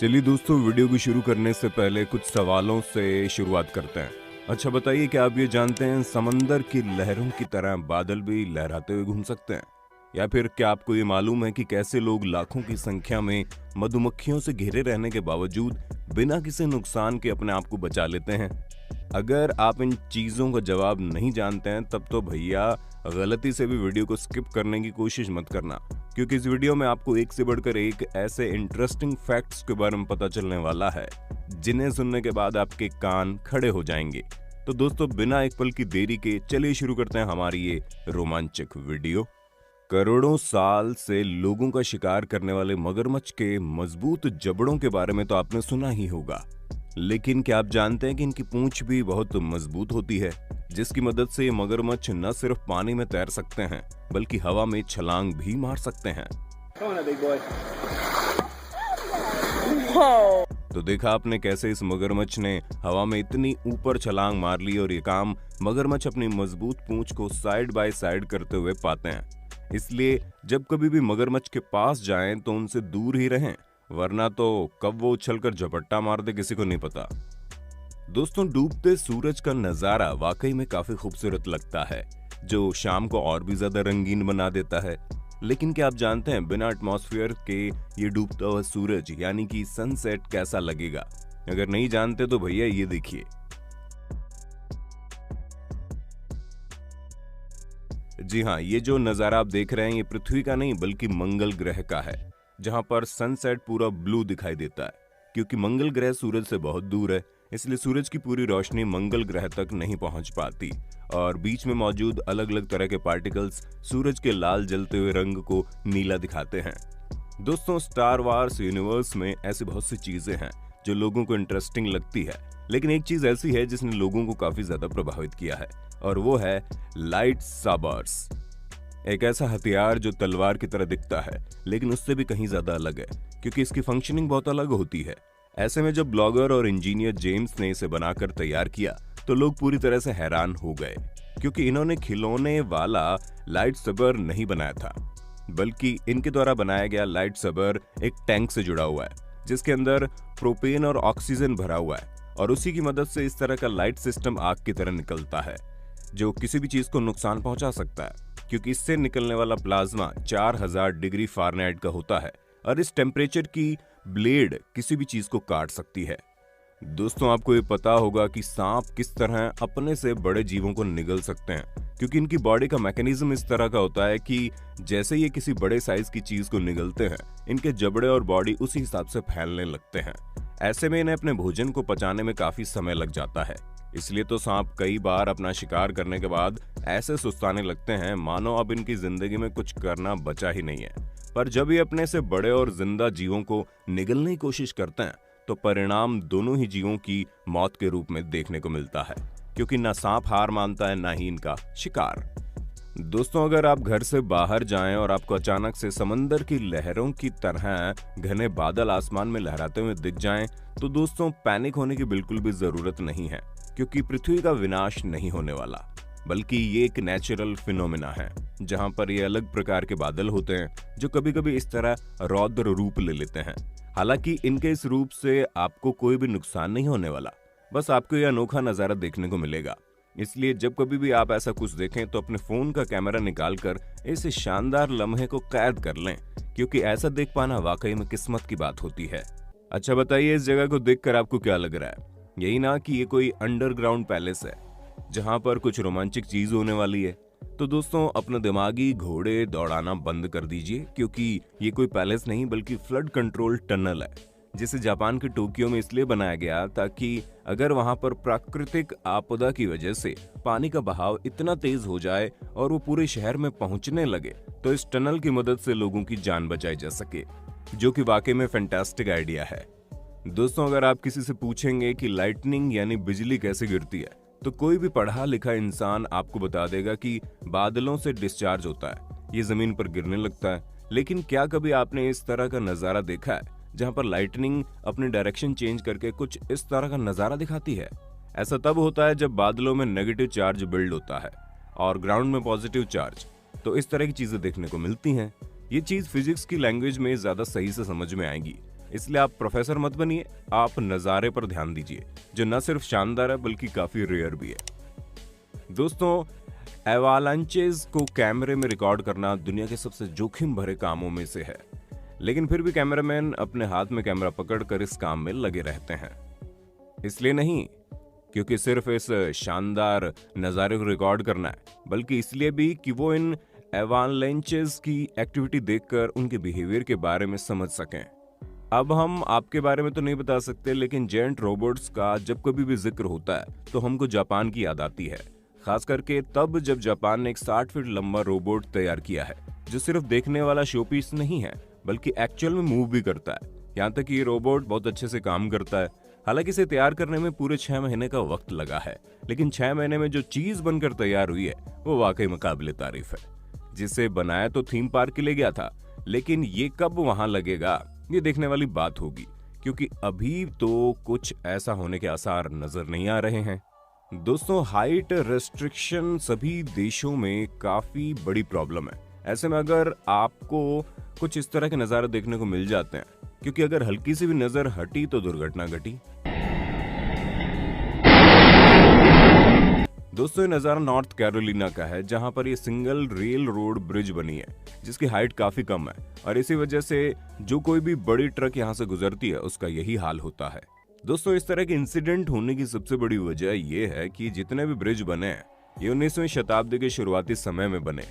चलिए दोस्तों, वीडियो को शुरू करने से पहले कुछ सवालों से शुरुआत करते हैं। अच्छा बताइए, क्या आप ये जानते हैं समंदर की लहरों की तरह बादल भी लहराते हुए घूम सकते हैं? या फिर क्या आपको ये मालूम है कि कैसे लोग लाखों की संख्या में मधुमक्खियों से घिरे रहने के बावजूद बिना किसी नुकसान के अपने आप को बचा लेते हैं? अगर आप इन चीज़ों का जवाब नहीं जानते हैं तब तो भैया गलती से भी वीडियो को स्किप करने की कोशिश मत करना, क्योंकि इस वीडियो में आपको एक से बढ़कर एक ऐसे इंटरेस्टिंग फैक्ट्स के बारे में पता चलने वाला है जिन्हें सुनने के बाद आपके कान खड़े हो जाएंगे। तो दोस्तों, बिना एक पल की देरी के चलिए शुरू करते हैं हमारी ये रोमांचक वीडियो। करोड़ों साल से लोगों का शिकार करने वाले मगरमच्छ के मजबूत जबड़ों के बारे में तो आपने सुना ही होगा, लेकिन क्या आप जानते हैं कि इनकी पूंछ भी बहुत मजबूत होती है, जिसकी मदद से ये मगरमच्छ न सिर्फ पानी में तैर सकते हैं बल्कि हवा में छलांग भी मार सकते हैं। तो देखा आपने कैसे इस मगरमच्छ ने हवा में इतनी ऊपर छलांग मार ली, और ये काम मगरमच्छ अपनी मजबूत पूंछ को साइड बाय साइड करते हुए पाते हैं। इसलिए जब कभी भी मगरमच्छ के पास जाएं तो उनसे दूर ही रहें, वरना तो कब वो उछलकर झपट्टा मार दे किसी को नहीं पता। दोस्तों, डूबते सूरज का नजारा वाकई में काफी खूबसूरत लगता है, जो शाम को और भी ज्यादा रंगीन बना देता है। लेकिन क्या आप जानते हैं बिना एटमॉस्फेयर के ये डूबता हुआ सूरज यानी कि सनसेट कैसा लगेगा? अगर नहीं जानते तो भैया ये देखिए। जी हाँ, ये जो नजारा आप देख रहे हैं ये पृथ्वी का नहीं बल्कि मंगल ग्रह का है, जहां पर सनसेट पूरा ब्लू दिखाई देता है। क्योंकि मंगल ग्रह सूरज से बहुत दूर है, इसलिए सूरज की पूरी रोशनी मंगल ग्रह तक नहीं पहुंच पाती, और बीच में मौजूद अलग अलग तरह के पार्टिकल्स सूरज के लाल जलते हुए रंग को नीला दिखाते हैं। दोस्तों, स्टार वार्स यूनिवर्स में ऐसी बहुत सी चीजें हैं जो लोगों को इंटरेस्टिंग लगती है, लेकिन एक चीज ऐसी है जिसने लोगों को काफी ज्यादा प्रभावित किया है, और वो है लाइट साबर्स। एक ऐसा हथियार जो तलवार की तरह दिखता है, लेकिन उससे भी कहीं ज्यादा अलग है, क्योंकि इसकी फंक्शनिंग बहुत अलग होती है। ऐसे में जब ब्लॉगर और इंजीनियर जेम्स ने इसे बनाकर तैयार किया तो लोग पूरी तरह से हैरान हो गए, क्योंकि इन्होंने खिलौने वाला लाइट सबर नहीं बनाया था, बल्कि इनके द्वारा बनाया गया लाइट सबर एक टैंक से जुड़ा हुआ है, जिसके अंदर प्रोपेन और ऑक्सीजन भरा हुआ है, और उसी की मदद से इस तरह का लाइट सिस्टम आग की तरह निकलता है, जो किसी भी चीज को नुकसान पहुंचा सकता है, क्योंकि इससे निकलने वाला प्लाज्मा 4000 डिग्री फ़ारेनहाइट का होता है, और इस टेम्परेचर की ब्लेड किसी भी चीज को काट सकती है। दोस्तों, आपको ये पता होगा कि सांप किस तरह अपने से बड़े जीवों को निगल सकते हैं, क्योंकि इनकी बॉडी का मैकेनिज्म इस तरह का होता है कि जैसे ये किसी बड़े साइज की चीज को निगलते हैं, इनके जबड़े और बॉडी उसी हिसाब से फैलने लगते हैं। ऐसे में इन्हें अपने भोजन को पचाने में काफी समय लग जाता है, इसलिए तो सांप कई बार अपना शिकार करने के बाद ऐसे सुस्ताने लगते हैं मानो अब इनकी जिंदगी में कुछ करना बचा ही नहीं है। पर जब ये अपने से बड़े और जिंदा जीवों को निगलने की कोशिश करते हैं तो परिणाम दोनों ही जीवों की मौत के रूप में देखने को मिलता है, क्योंकि ना सांप हार मानता है ना ही इनका शिकार। दोस्तों, अगर आप घर से बाहर जाएं और आपको अचानक से समंदर की लहरों की तरह घने बादल आसमान में लहराते हुए दिख जाएं, तो दोस्तों पैनिक होने की बिल्कुल भी जरूरत नहीं है, क्योंकि पृथ्वी का विनाश नहीं होने वाला, बल्कि ये एक नेचुरल फिनोमेना है, जहां पर ये अलग प्रकार के बादल होते हैं जो कभी कभी इस तरह रौद्र रूप ले लेते हैं। हालांकि इनके इस रूप से आपको कोई भी नुकसान नहीं होने वाला, बस आपको यह अनोखा नजारा देखने को मिलेगा। इसलिए जब कभी भी आप ऐसा कुछ देखें तो अपने फोन का कैमरा निकालकर इस शानदार लम्हे को कैद कर लें, क्योंकि ऐसा देख पाना वाकई में किस्मत की बात होती है। अच्छा बताइए, इस जगह को देखकर आपको क्या लग रहा है? यही ना कि ये कोई अंडरग्राउंड पैलेस है जहां पर कुछ रोमांचक चीज होने वाली है? तो दोस्तों, अपने दिमागी घोड़े दौड़ाना बंद कर दीजिए, क्योंकि ये कोई पैलेस नहीं बल्कि फ्लड कंट्रोल टनल है, जिसे जापान के टोक्यो में इसलिए बनाया गया ताकि अगर वहां पर प्राकृतिक आपदा की वजह से पानी का बहाव इतना तेज हो जाए और वो पूरे शहर में पहुंचने लगे तो इस टनल की मदद से लोगों की जान बचाई जा सके, जो कि वाकई में फैंटास्टिक आइडिया है। दोस्तों, अगर आप किसी से पूछेंगे कि लाइटनिंग यानी बिजली कैसे गिरती है, तो कोई भी पढ़ा लिखा इंसान आपको बता देगा कि बादलों से डिस्चार्ज होता है, ये जमीन पर गिरने लगता है। लेकिन क्या कभी आपने इस तरह का नजारा देखा है जहां पर लाइटनिंग अपनी डायरेक्शन चेंज करके कुछ इस तरह का नजारा दिखाती है? ऐसा तब होता है जब बादलों में नेगेटिव चार्ज बिल्ड होता है और ग्राउंड में पॉजिटिव चार्ज, तो इस तरह की चीजें देखने को मिलती हैं। ये चीज फिजिक्स की लैंग्वेज में ज्यादा सही से समझ में आएगी, इसलिए आप प्रोफेसर मत बनिए, आप नज़ारे पर ध्यान दीजिए जो न सिर्फ शानदार है बल्कि काफी रेयर भी है। दोस्तों, एवालांचेस को कैमरे में रिकॉर्ड करना दुनिया के सबसे जोखिम भरे कामों में से है, लेकिन फिर भी कैमरामैन अपने हाथ में कैमरा पकड़कर इस काम में लगे रहते हैं। इसलिए नहीं क्योंकि सिर्फ इस शानदार नज़ारे को रिकॉर्ड करना है, बल्कि इसलिए भी कि वो इन एवालांचेस की एक्टिविटी देखकर उनके बिहेवियर के बारे में समझ सकें। अब हम आपके बारे में तो नहीं बता सकते, लेकिन जेंट रोबोट्स का जब कभी भी जिक्र होता है तो हमको जापान की याद आती है, खास करके तब जब जापान ने एक 60 फीट लंबा रोबोट तैयार किया है जो सिर्फ देखने वाला शोपीस नहीं है बल्कि एक्चुअल में मूव भी करता है। यहाँ तक कि ये रोबोट बहुत अच्छे से काम करता है। हालांकि इसे तैयार करने में पूरे 6 महीने का वक्त लगा है, लेकिन 6 महीने में जो चीज बनकर तैयार हुई है वो वाकई मुकाबिले तारीफ है। जिसे बनाया तो थीम पार्क के लिए गया था, लेकिन ये कब वहां लगेगा ये देखने वाली बात होगी, क्योंकि अभी तो कुछ ऐसा होने के आसार नजर नहीं आ रहे हैं। दोस्तों, हाइट रेस्ट्रिक्शन सभी देशों में काफी बड़ी प्रॉब्लम है। ऐसे में अगर आपको कुछ इस तरह के नजारे देखने को मिल जाते हैं, क्योंकि अगर हल्की सी भी नजर हटी तो दुर्घटना घटी। दोस्तों, ये नजारा नॉर्थ कैरोलिना का है, जहां पर ये सिंगल रेल रोड ब्रिज बनी है जिसकी हाइट काफी कम है, और इसी वजह से जो कोई भी बड़ी ट्रक यहां से गुजरती है उसका यही हाल होता है। दोस्तों, इस तरह के इंसिडेंट होने की सबसे बड़ी वजह यह है कि जितने भी ब्रिज बने हैं ये 19वीं शताब्दी के शुरुआती समय में बने,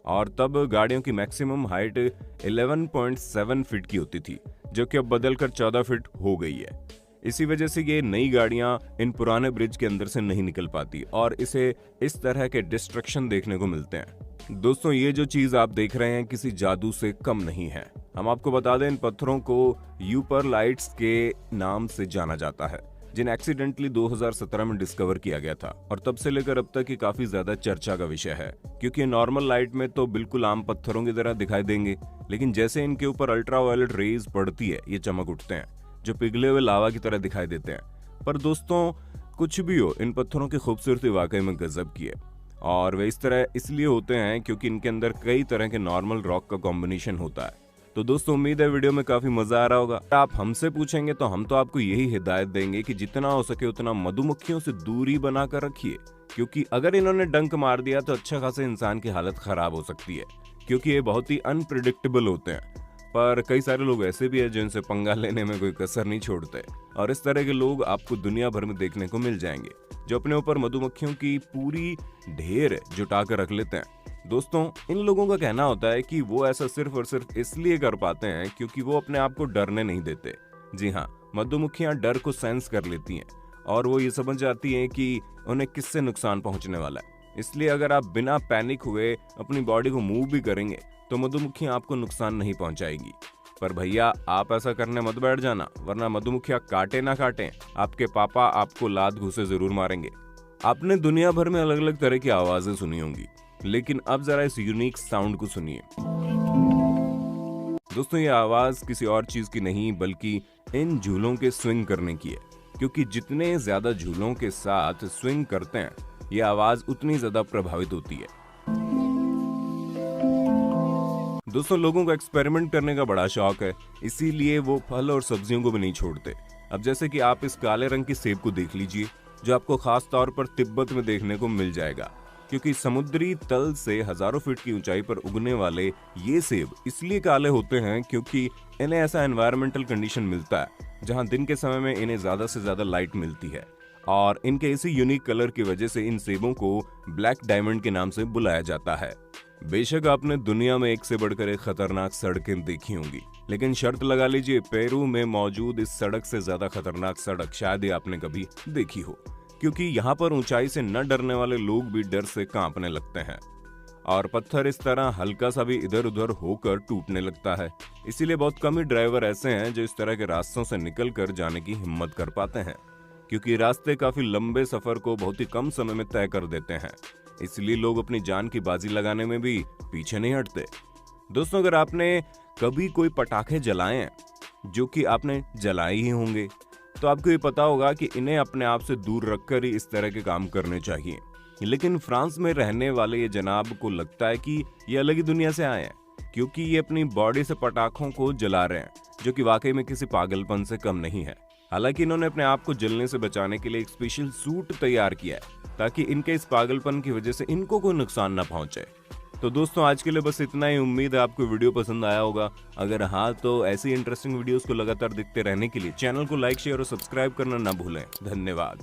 और तब गाड़ियों की मैक्सिमम हाइट 11.7 फीट की होती थी, जो कि अब बदलकर 14 फीट हो गई है। इसी वजह से ये नई गाड़ियां इन पुराने ब्रिज के अंदर से नहीं निकल पाती और इसे इस तरह के डिस्ट्रक्शन देखने को मिलते हैं। दोस्तों, ये जो चीज आप देख रहे हैं किसी जादू से कम नहीं है। हम आपको बता दें, इन पत्थरों को यूपर लाइट्स के नाम से जाना जाता है, जिन एक्सीडेंटली 2017 में डिस्कवर किया गया था, और तब से लेकर अब तक ये काफी ज्यादा चर्चा का विषय है, क्योंकि नॉर्मल लाइट में तो बिल्कुल आम पत्थरों की तरह दिखाई देंगे, लेकिन जैसे इनके ऊपर अल्ट्रावायलेट रेज पड़ती है ये चमक उठते हैं, जो पिघले हुए लावा की तरह दिखाई देते हैं। पर दोस्तों, कुछ भी हो, इन पत्थरों की खूबसूरती वाकई में गजब की है, और वे इस तरह इसलिए होते हैं क्योंकि इनके अंदर कई तरह के नॉर्मल रॉक का कॉम्बिनेशन होता है। तो दोस्तों, उम्मीद है वीडियो में काफी मजा आ रहा होगा। आप हमसे पूछेंगे तो हम तो आपको यही हिदायत देंगे कि जितना हो सके उतना मधुमक्खियों से दूरी बनाकर रखिए, क्योंकि अगर इन्होंने डंक मार दिया तो अच्छा खासा इंसान की हालत खराब हो सकती है, क्योंकि ये बहुत ही अनप्रिडिक्टेबल होते हैं। पर कई सारे लोग ऐसे भी हैं जो इनसे पंगा लेने में कोई कसर नहीं छोड़ते, और इस तरह के लोग आपको दुनिया भर में देखने को मिल जाएंगे, जो अपने ऊपर मधुमक्खियों की पूरी ढेर जुटा कर रख लेते हैं। दोस्तों, इन लोगों का कहना होता है कि वो ऐसा सिर्फ और सिर्फ इसलिए कर पाते हैं क्योंकि वो अपने आप को डरने नहीं देते। जी हाँ, मधुमक्खियां डर को सेंस कर लेती हैं और वो ये समझ जाती हैं कि उन्हें किससे नुकसान पहुंचने वाला है। इसलिए अगर आप बिना पैनिक हुए अपनी बॉडी को मूव भी करेंगे तो मधुमक्खियां आपको नुकसान नहीं पहुंचाएगी। पर भैया, आप ऐसा करने मत बैठ जाना, वरना मधुमक्खियां काटे ना काटे, आपके पापा आपको लात घूंसे जरूर मारेंगे। आपने दुनिया भर में अलग अलग तरह की आवाजें सुनी होंगी, लेकिन अब जरा इस यूनिक साउंड को सुनिए। दोस्तों, ये आवाज किसी और चीज की नहीं बल्कि इन झूलों के स्विंग करने की है, क्योंकि जितने ज्यादा झूलों के साथ स्विंग करते हैं ये आवाज उतनी ज्यादा प्रभावित होती है। दोस्तों, लोगों को एक्सपेरिमेंट करने का बड़ा शौक है, इसीलिए वो फल और सब्जियों को भी नहीं छोड़ते। अब जैसे कि आप इस काले रंग की सेब को देख लीजिए, जो आपको खास तौर पर तिब्बत में देखने को मिल जाएगा, क्योंकि समुद्री तल से हजारों फीट की ऊंचाई पर उगने वाले ये सेब इसलिए काले होते हैं क्योंकि इन्हें ऐसा एनवायरमेंटल कंडीशन मिलता है जहां दिन के समय में इन्हें ज्यादा से ज्यादा लाइट मिलती है, और इनके इसी यूनिक कलर की वजह से इन सेबों को ब्लैक डायमंड के नाम से बुलाया जाता है। बेशक आपने दुनिया में एक से बढ़कर एक खतरनाक सड़कें देखी होंगी, लेकिन शर्त लगा लीजिए, पेरू में मौजूद इस सड़क से ज्यादा खतरनाक सड़क शायद ही आपने कभी देखी हो, क्योंकि यहाँ पर ऊंचाई से न डरने वाले लोग भी डर से कांपने लगते हैं, और पत्थर इस तरह हल्का सा भी इधर उधर होकर टूटने लगता है। इसीलिए बहुत कम ही ड्राइवर ऐसे हैं जो इस तरह के रास्तों से निकल कर जाने की हिम्मत कर पाते हैं, क्योंकि रास्ते काफी लंबे सफर को बहुत ही कम समय में तय कर देते हैं। इसलिए लोग अपनी जान की बाजी लगाने में भी पीछे नहीं हटते। दोस्तों, अगर आपने कभी कोई पटाखे जलाए हैं, जो कि आपने जलाए ही होंगे, तो आपको ये पता होगा कि इन्हें अपने आप से दूर रखकर ही इस तरह के काम करने चाहिए। लेकिन फ्रांस में रहने वाले ये जनाब को लगता है कि ये अलग ही दुनिया से आए हैं, क्योंकि ये अपनी बॉडी से पटाखों को जला रहे हैं, जो कि वाकई में किसी पागलपन से कम नहीं है। हालांकि इन्होंने अपने आप को जलने से बचाने के लिए एक स्पेशल सूट तैयार किया है ताकि इनके इस पागलपन की वजह से इनको कोई नुकसान ना पहुंचे। तो दोस्तों आज के लिए बस इतना ही। उम्मीद है आपको वीडियो पसंद आया होगा। अगर हाँ तो ऐसी इंटरेस्टिंग वीडियोस को लगातार देखते रहने के लिए चैनल को लाइक, शेयर और सब्सक्राइब करना ना भूलें। धन्यवाद।